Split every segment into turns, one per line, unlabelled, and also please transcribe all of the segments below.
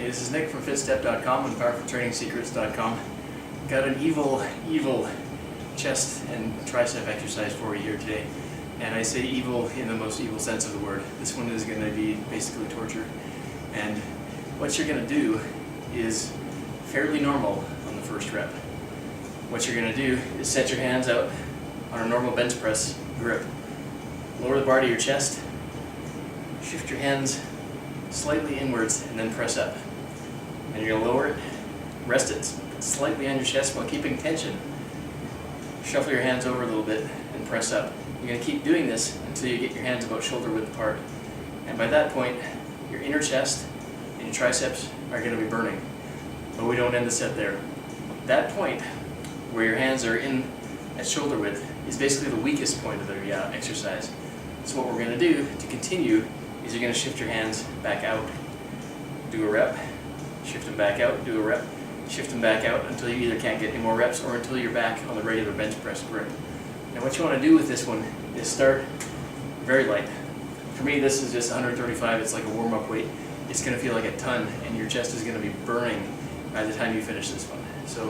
this is Nick from fitstep.com and powerfultrainingsecrets.com. Got an evil chest and tricep exercise for you here today. And I say evil in the most evil sense of the word. This one is going to be basically torture. And what you're going to do is fairly normal on the first rep. What you're going to do is set your hands out on a normal bench press grip. Lower the bar to your chest, shift your hands slightly inwards, and then press up. And you're going to lower it, rest it slightly on your chest while keeping tension. Shuffle your hands over a little bit and press up. You're going to keep doing this until you get your hands about shoulder width apart. And by that point, your inner chest and your triceps are going to be burning. But we don't end the set there. That point where your hands are in at shoulder width is basically the weakest point of the exercise. So what we're going to do to continue is you're going to shift your hands back out, do a rep, shift them back out, do a rep, shift them back out until you either can't get any more reps or until you're back on the regular bench press grip. Now what you want to do with this one is start very light. For me, this is just 135, it's like a warm-up weight. It's going to feel like a ton and your chest is going to be burning by the time you finish this one. So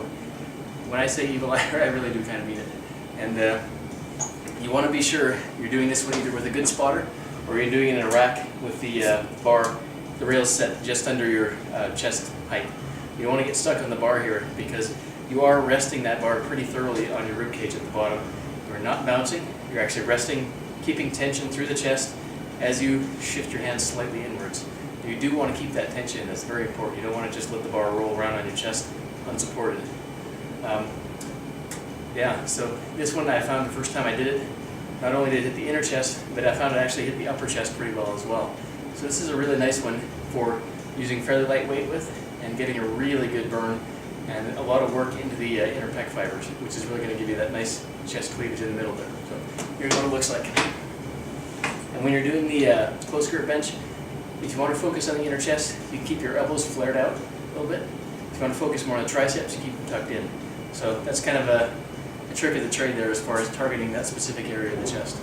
when I say evil, I really do kind of mean it. And you want to be sure you're doing this one either with a good spotter or you're doing it in a rack with the bar, the rails set just under your chest height. You don't want to get stuck on the bar here because you are resting that bar pretty thoroughly on your rib cage at the bottom. You're not bouncing, you're actually resting, keeping tension through the chest as you shift your hands slightly inwards. You do want to keep that tension, that's very important. You don't want to just let the bar roll around on your chest unsupported. So this one I found the first time I did it, not only did it hit the inner chest, but I found it actually hit the upper chest pretty well as well. So this is a really nice one for using fairly light weight with and getting a really good burn and a lot of work into the inner pec fibers, which is really going to give you that nice chest cleavage in the middle there. So here's what it looks like. And when you're doing the close grip bench, if you want to focus on the inner chest, you can keep your elbows flared out a little bit. If you want to focus more on the triceps, you keep them tucked in. So that's kind of a trick of the trade there as far as targeting that specific area of the chest.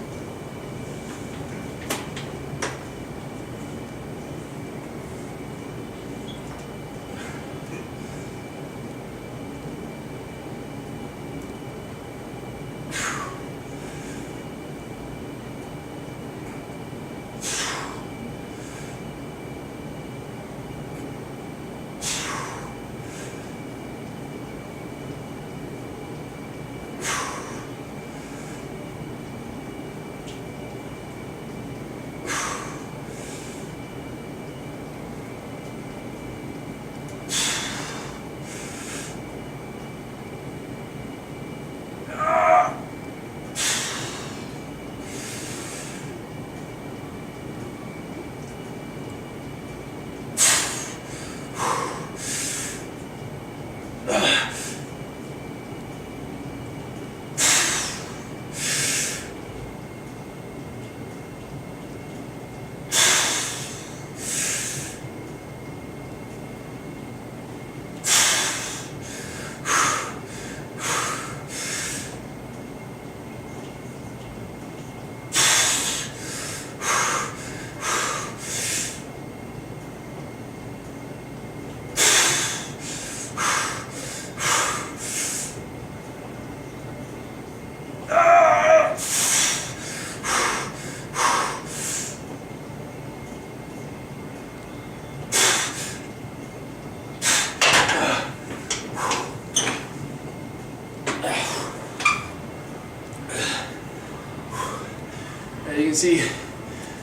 As you can see,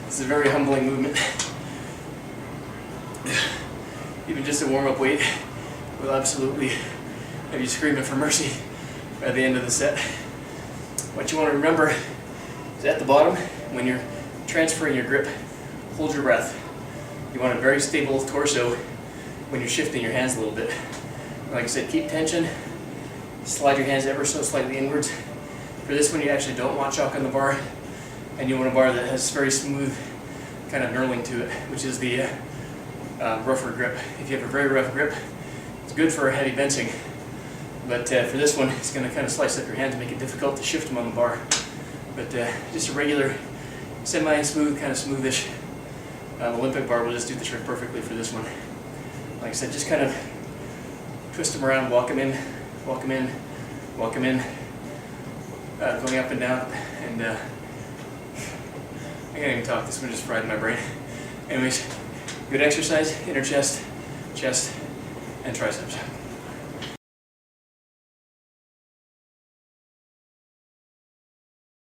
it's a very humbling movement. Even just a warm-up weight will absolutely have you screaming for mercy by the end of the set. What you want to remember is at the bottom, when you're transferring your grip, hold your breath. You want a very stable torso when you're shifting your hands a little bit. Like I said, keep tension, slide your hands ever so slightly inwards. For this one, you actually don't want chalk on the bar, and you want a bar that has very smooth kind of knurling to it, which is the rougher grip. If you have a very rough grip, it's good for heavy benching, but for this one, it's going to kind of slice up your hands and make it difficult to shift them on the bar. But just a regular, semi-smooth, kind of smoothish Olympic bar will just do the trick perfectly for this one. Like I said, just kind of twist them around, walk them in, walk them in, walk them in, going up and down, and I can't even talk, this one just fried my brain. Anyways, good exercise, inner chest, chest, and triceps.